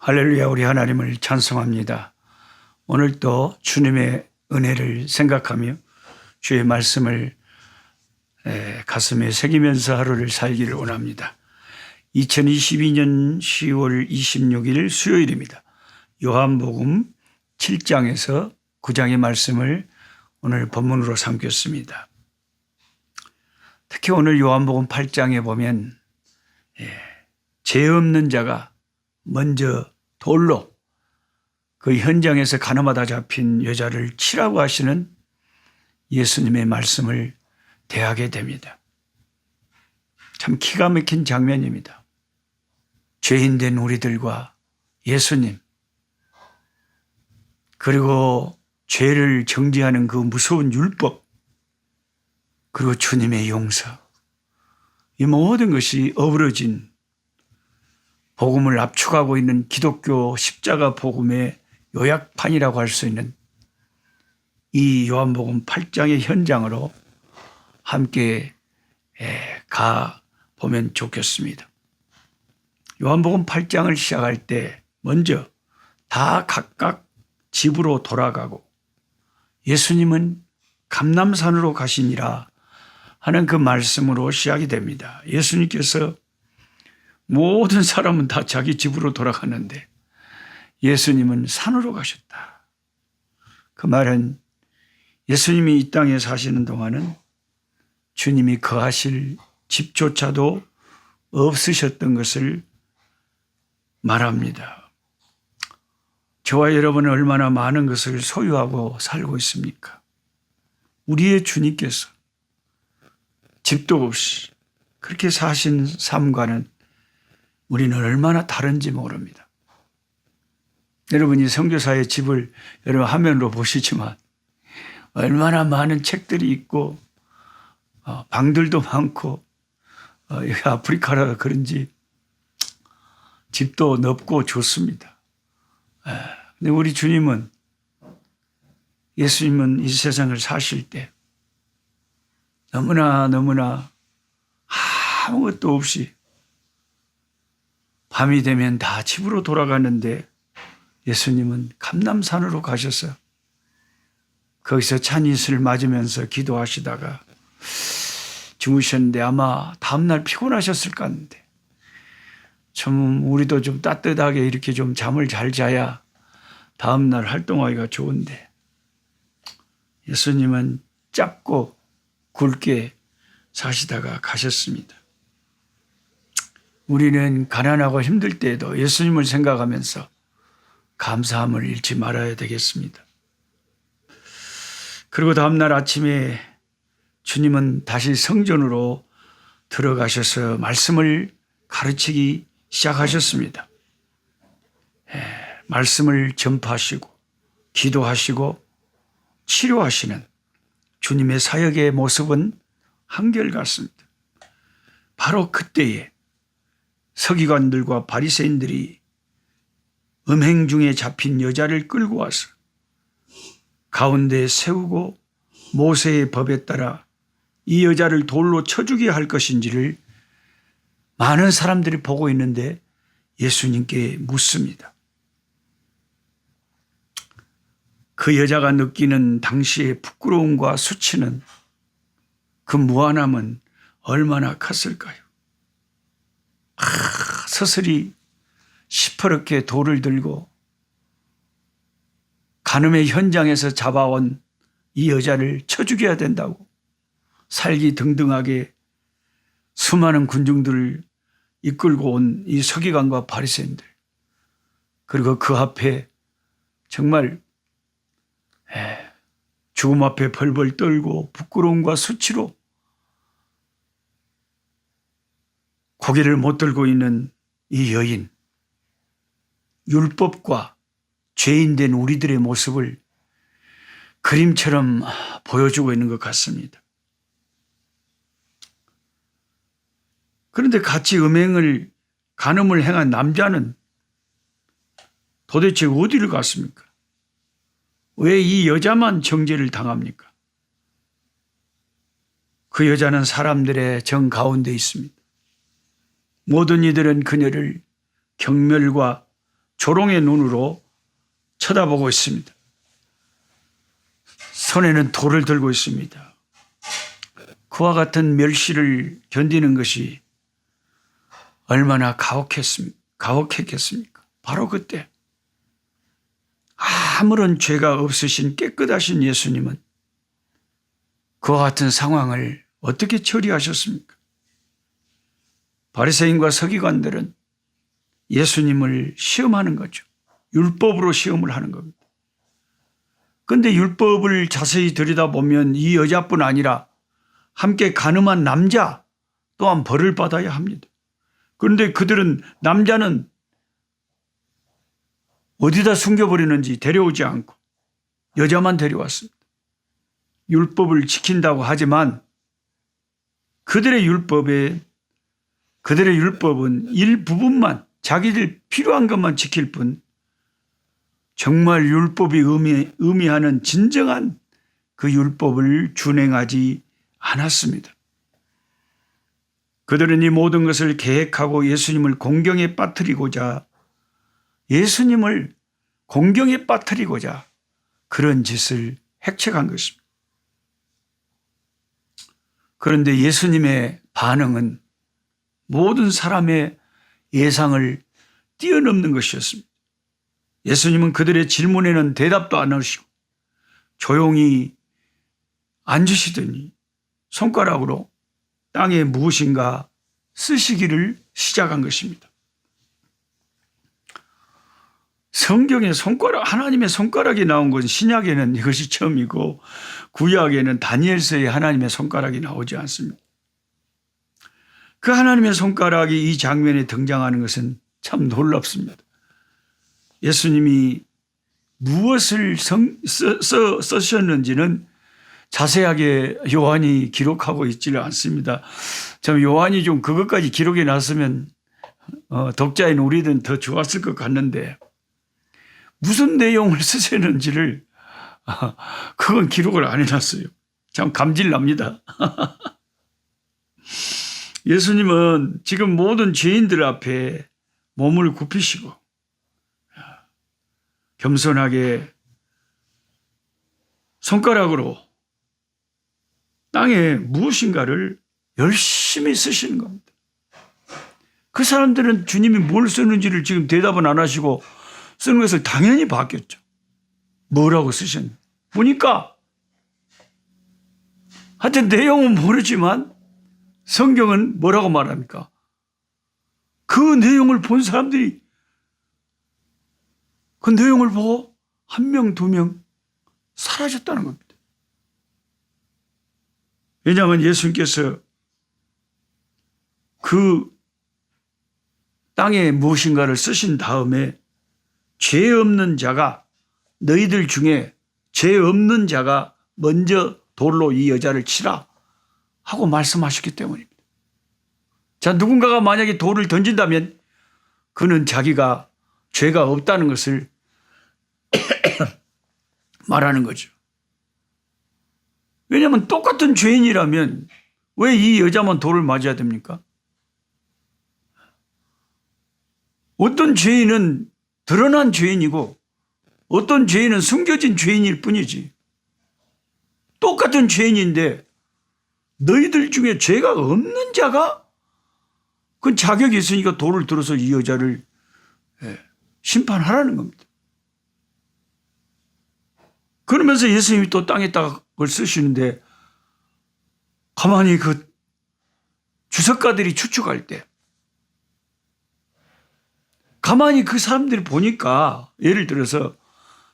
할렐루야, 우리 하나님을 찬송합니다. 오늘도 주님의 은혜를 생각하며 주의 말씀을 가슴에 새기면서 하루를 살기를 원합니다. 2022년 10월 26일 수요일입니다. 요한복음 7장에서 9장의 말씀을 오늘 본문으로 삼겠습니다. 특히 오늘 요한복음 8장에 보면 죄 없는 자가 먼저 돌로 그 현장에서 가늠하다 잡힌 여자를 치라고 하시는 예수님의 말씀을 대하게 됩니다. 참 기가 막힌 장면입니다. 죄인된 우리들과 예수님, 그리고 죄를 정죄하는 그 무서운 율법, 그리고 주님의 용서, 이 모든 것이 어우러진 복음을 압축하고 있는 기독교 십자가 복음의 요약판이라고 할 수 있는 이 요한복음 8장의 현장으로 함께 가보면 좋겠습니다. 요한복음 8장을 시작할 때 먼저 다 각각 집으로 돌아가고 예수님은 감람산으로 가시니라 하는 그 말씀으로 시작이 됩니다. 예수님께서 모든 사람은 다 자기 집으로 돌아가는데 예수님은 산으로 가셨다. 그 말은 예수님이 이 땅에 사시는 동안은 주님이 거하실 집조차도 없으셨던 것을 말합니다. 저와 여러분은 얼마나 많은 것을 소유하고 살고 있습니까? 우리의 주님께서 집도 없이 그렇게 사신 삶과는 우리는 얼마나 다른지 모릅니다. 여러분이 선교사의 집을 여러분 화면으로 보시지만 얼마나 많은 책들이 있고 방들도 많고 여기 아프리카라 그런지 집도 넓고 좋습니다. 근데 우리 주님은, 예수님은 이 세상을 사실 때 너무나 아무것도 없이 밤이 되면 다 집으로 돌아가는데 예수님은 감람산으로 가셔서 거기서 찬이슬을 맞으면서 기도하시다가 주무셨는데 아마 다음날 피곤하셨을 것 같은데 참 우리도 좀 따뜻하게 이렇게 좀 잠을 잘 자야 다음날 활동하기가 좋은데 예수님은 짧고 굵게 사시다가 가셨습니다. 우리는 가난하고 힘들 때에도 예수님을 생각하면서 감사함을 잃지 말아야 되겠습니다. 그리고 다음날 아침에 주님은 다시 성전으로 들어가셔서 말씀을 가르치기 시작하셨습니다. 말씀을 전파하시고 기도하시고 치료하시는 주님의 사역의 모습은 한결같습니다. 바로 그때에 서기관들과 바리새인들이 음행 중에 잡힌 여자를 끌고 와서 가운데 세우고 모세의 법에 따라 이 여자를 돌로 쳐 죽여야 할 것인지를 많은 사람들이 보고 있는데 예수님께 묻습니다. 그 여자가 느끼는 당시의 부끄러움과 수치는, 그 무안함은 얼마나 컸을까요? 서슬이 시퍼렇게 돌을 들고 간음의 현장에서 잡아온 이 여자를 쳐 죽여야 된다고 살기 등등하게 수많은 군중들을 이끌고 온 이 서기관과 바리새인들, 그리고 그 앞에 정말 죽음 앞에 벌벌 떨고 부끄러움과 수치로 고개를 못 들고 있는 이 여인, 율법과 죄인된 우리들의 모습을 그림처럼 보여주고 있는 것 같습니다. 그런데 같이 간음을 행한 남자는 도대체 어디를 갔습니까? 왜 이 여자만 정죄를 당합니까? 그 여자는 사람들의 정 가운데 있습니다. 모든 이들은 그녀를 경멸과 조롱의 눈으로 쳐다보고 있습니다. 손에는 돌을 들고 있습니다. 그와 같은 멸시를 견디는 것이 얼마나 가혹했겠습니까? 바로 그때 아무런 죄가 없으신 깨끗하신 예수님은 그와 같은 상황을 어떻게 처리하셨습니까? 바리새인과 서기관들은 예수님을 시험하는 거죠. 율법으로 시험을 하는 겁니다. 그런데 율법을 자세히 들여다보면 이 여자뿐 아니라 함께 간음한 남자 또한 벌을 받아야 합니다. 그런데 그들은 남자는 어디다 숨겨버리는지 데려오지 않고 여자만 데려왔습니다. 율법을 지킨다고 하지만 그들의 율법은 일부분만 자기들 필요한 것만 지킬 뿐 정말 율법이 의미하는 진정한 그 율법을 준행하지 않았습니다. 그들은 이 모든 것을 계획하고 예수님을 공경에 빠뜨리고자 그런 짓을 핵책한 것입니다. 그런데 예수님의 반응은 모든 사람의 예상을 뛰어넘는 것이었습니다. 예수님은 그들의 질문에는 대답도 안 하시고 조용히 앉으시더니 손가락으로 땅에 무엇인가 쓰시기를 시작한 것입니다. 성경에 하나님의 손가락이 나온 건 신약에는 이것이 처음이고 구약에는 다니엘서에 하나님의 손가락이 나오지 않습니다. 그 하나님의 손가락이 이 장면에 등장하는 것은 참 놀랍습니다. 예수님이 무엇을 쓰셨는지는 자세하게 요한이 기록하고 있지는 않습니다. 참 요한이 좀 그것까지 기록해 놨으면 독자인 우리들은 더 좋았을 것 같는데 무슨 내용을 쓰셨는지를 그건 기록을 안 해놨어요. 참 감질납니다. 예수님은 지금 모든 죄인들 앞에 몸을 굽히시고 겸손하게 손가락으로 땅에 무엇인가를 열심히 쓰시는 겁니다. 그 사람들은 주님이 뭘 쓰는지를 지금 대답은 안 하시고 쓰는 것을 당연히 봤겠죠. 뭐라고 쓰셨는지. 보니까 하여튼 내용은 모르지만 성경은 뭐라고 말합니까? 그 내용을 본 사람들이 그 내용을 보고 1명, 2명 사라졌다는 겁니다. 왜냐하면 예수님께서 그 땅에 무엇인가를 쓰신 다음에 죄 없는 자가 너희들 중에 죄 없는 자가 먼저 돌로 이 여자를 치라 하고 말씀하셨기 때문입니다. 자, 누군가가 만약에 돌을 던진다면 그는 자기가 죄가 없다는 것을 말하는 거죠. 왜냐하면 똑같은 죄인이라면 왜 이 여자만 돌을 맞아야 됩니까? 어떤 죄인은 드러난 죄인이고 어떤 죄인은 숨겨진 죄인일 뿐이지. 똑같은 죄인인데 너희들 중에 죄가 없는 자가 그 자격이 있으니까 돌을 들어서 이 여자를 심판하라는 겁니다. 그러면서 예수님이 또 땅에다가 그걸 쓰시는데 가만히 그 주석가들이 추측할 때 가만히 그 사람들이 보니까 예를 들어서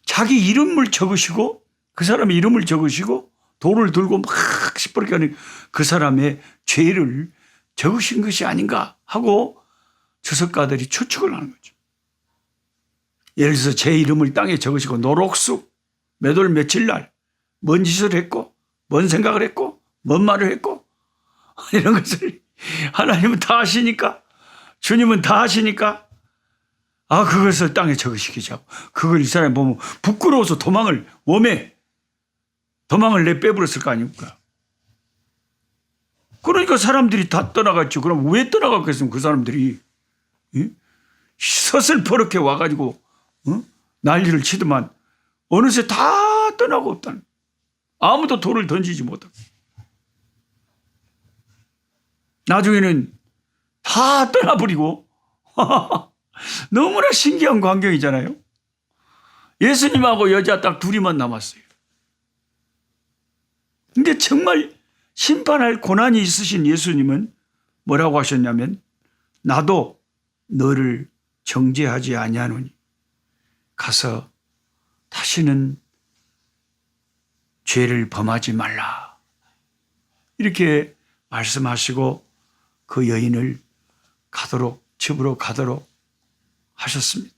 자기 이름을 적으시고 그 사람의 이름을 적으시고 돌을 들고 막 시뻘게 하는 그 사람의 죄를 적으신 것이 아닌가 하고 주석가들이 추측을 하는 거죠. 예를 들어서 제 이름을 땅에 적으시고 노록숙 몇 월 며칠 날 뭔 짓을 했고 뭔 생각을 했고 뭔 말을 했고 이런 것을 하나님은 다 아시니까 주님은 다 아시니까 그것을 땅에 적으시기지 하고 그걸 이 사람이 보면 부끄러워서 도망을 내빼버렸을 거 아닙니까? 그러니까 사람들이 다 떠나갔죠. 그럼 왜 떠나갔겠습니까? 그 사람들이. 서슬퍼렇게 와가지고 난리를 치더만 어느새 다 떠나고 없다는 거예요. 아무도 돌을 던지지 못하고. 나중에는 다 떠나버리고 너무나 신기한 광경이잖아요. 예수님하고 여자 딱 둘이만 남았어요. 근데 정말 심판할 고난이 있으신 예수님은 뭐라고 하셨냐면 나도 너를 정죄하지 아니하노니 가서 다시는 죄를 범하지 말라. 이렇게 말씀하시고 그 여인을 집으로 가도록 하셨습니다.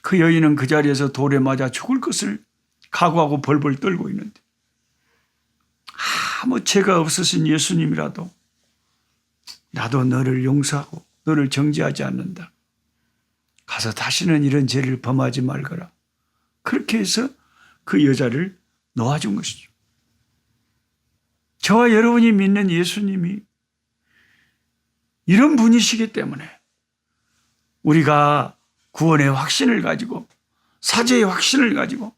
그 여인은 그 자리에서 돌에 맞아 죽을 것을 각오하고 벌벌 떨고 있는데 아무 죄가 없으신 예수님이라도 나도 너를 용서하고 너를 정죄하지 않는다. 가서 다시는 이런 죄를 범하지 말거라. 그렇게 해서 그 여자를 놓아준 것이죠. 저와 여러분이 믿는 예수님이 이런 분이시기 때문에 우리가 구원의 확신을 가지고 사죄의 확신을 가지고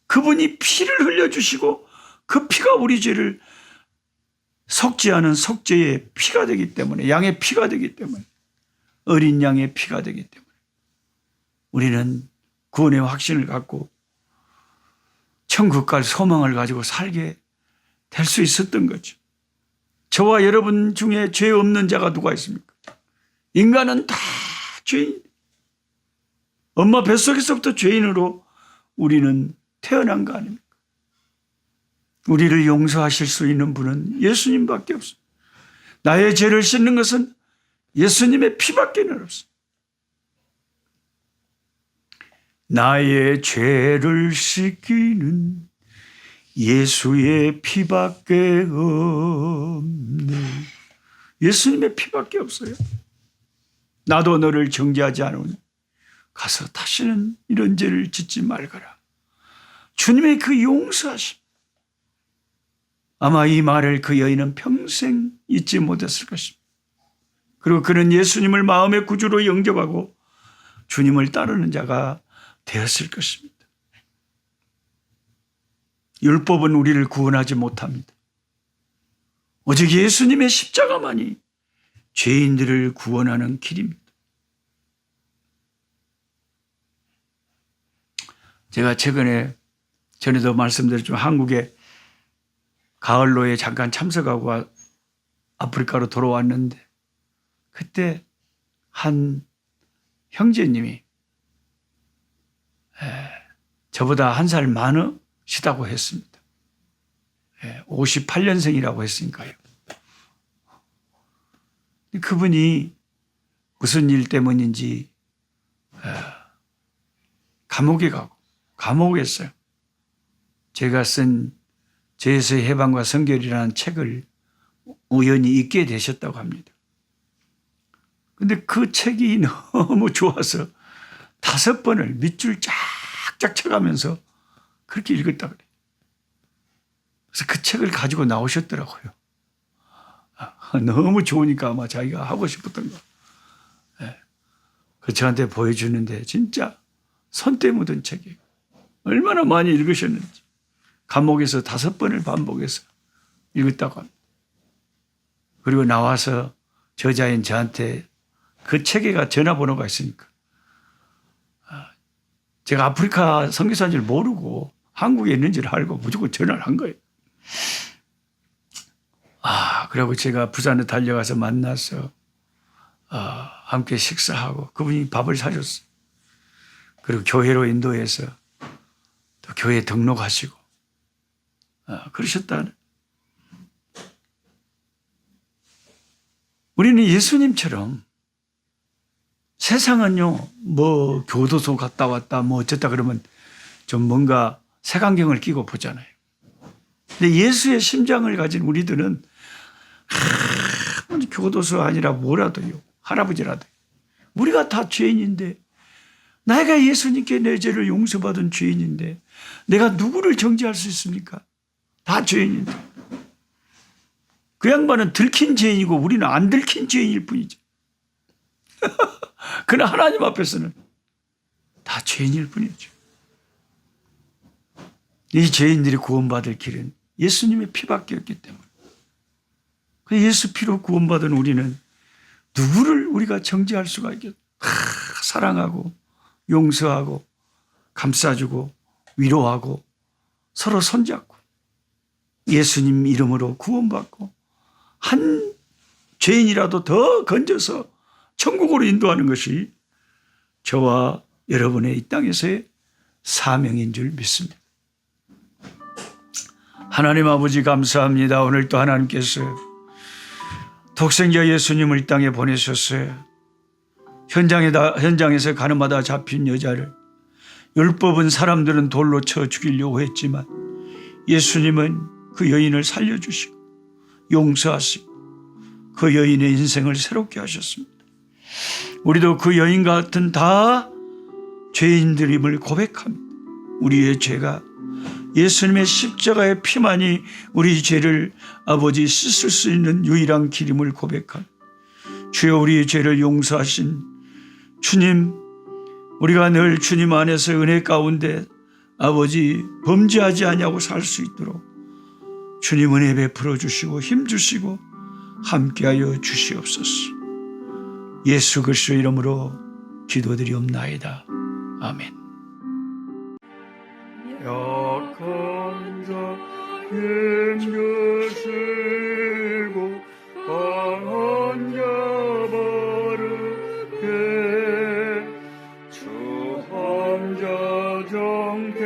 그분이 피를 흘려주시고 그 피가 우리 죄를 속지 않은 속죄의 피가 되기 때문에 양의 피가 되기 때문에 어린 양의 피가 되기 때문에 우리는 구원의 확신을 갖고 천국 갈 소망을 가지고 살게 될 수 있었던 거죠. 저와 여러분 중에 죄 없는 자가 누가 있습니까? 인간은 다 죄인. 엄마 뱃속에서부터 죄인으로 우리는 태어난 거 아닙니까? 우리를 용서하실 수 있는 분은 예수님밖에 없습니다. 나의 죄를 씻는 것은 예수님의 피밖에는 없습니다. 나의 죄를 씻기는 예수의 피밖에 없네. 예수님의 피밖에 없어요. 나도 너를 정죄하지 않으니 가서 다시는 이런 죄를 짓지 말거라. 주님의 그 용서하심. 아마 이 말을 그 여인은 평생 잊지 못했을 것입니다. 그리고 그는 예수님을 마음의 구주로 영접하고 주님을 따르는 자가 되었을 것입니다. 율법은 우리를 구원하지 못합니다. 오직 예수님의 십자가만이 죄인들을 구원하는 길입니다. 제가 전에도 말씀드렸지만 한국에 가을로에 잠깐 참석하고 아프리카로 돌아왔는데 그때 한 형제님이 저보다 한 살 많으시다고 했습니다. 58년생이라고 했으니까요. 그분이 무슨 일 때문인지 감옥에 가고 감옥에 있어요. 제가 쓴 죄에서의 해방과 성결이라는 책을 우연히 읽게 되셨다고 합니다. 근데 그 책이 너무 좋아서 5번을 밑줄 쫙쫙 쳐가면서 그렇게 읽었다 그래요. 그래서 그 책을 가지고 나오셨더라고요. 너무 좋으니까 아마 자기가 하고 싶었던 거. 그 저한테 보여주는데 진짜 손때 묻은 책이에요. 얼마나 많이 읽으셨는지. 감옥에서 5번을 반복해서 읽었다고 합니다. 그리고 나와서 저자인 저한테 그 책에가 전화번호가 있으니까 제가 아프리카 선교사인 줄 모르고 한국에 있는지를 알고 무조건 전화를 한 거예요. 그리고 제가 부산에 달려가서 만나서 함께 식사하고 그분이 밥을 사줬어요. 그리고 교회로 인도해서 또 교회에 등록하시고 그러셨다는. 우리는 예수님처럼 세상은요, 뭐 교도소 갔다 왔다 뭐 어쨌다 그러면 좀 뭔가 색안경을 끼고 보잖아요. 근데 예수의 심장을 가진 우리들은 교도소 아니라 뭐라도요, 할아버지라도 우리가 다 죄인인데 내가 예수님께 내 죄를 용서받은 죄인인데 내가 누구를 정죄할 수 있습니까? 다 죄인인데. 그 양반은 들킨 죄인이고 우리는 안 들킨 죄인일 뿐이죠. 그러나 하나님 앞에서는 다 죄인일 뿐이죠. 이 죄인들이 구원받을 길은 예수님의 피밖에 없기 때문에, 그 예수 피로 구원받은 우리는 누구를 우리가 정죄할 수가 있겠어요? 사랑하고 용서하고 감싸주고 위로하고 서로 손잡고 예수님 이름으로 구원받고 한 죄인이라도 더 건져서 천국으로 인도하는 것이 저와 여러분의 이 땅에서의 사명인 줄 믿습니다. 하나님 아버지 감사합니다. 오늘 또 하나님께서 독생자 예수님을 이 땅에 보내셨어요. 현장에서 가늠하다 잡힌 여자를 율법은 사람들은 돌로 쳐 죽이려고 했지만 예수님은 그 여인을 살려주시고 용서하시고 그 여인의 인생을 새롭게 하셨습니다. 우리도 그 여인 같은 다 죄인들임을 고백합니다. 우리의 죄가 예수님의 십자가의 피만이 우리 죄를 아버지 씻을 수 있는 유일한 길임을 고백합니다. 주여, 우리의 죄를 용서하신 주님, 우리가 늘 주님 안에서 은혜 가운데 아버지 범죄하지 아니하고 살 수 있도록 주님 은혜 베풀어 주시고 힘 주시고 함께하여 주시옵소서. 예수 그리스도 이름으로 기도드리옵나이다. 아멘. 약한 자 힘주시고 강한 자 바르게 주 황자 정태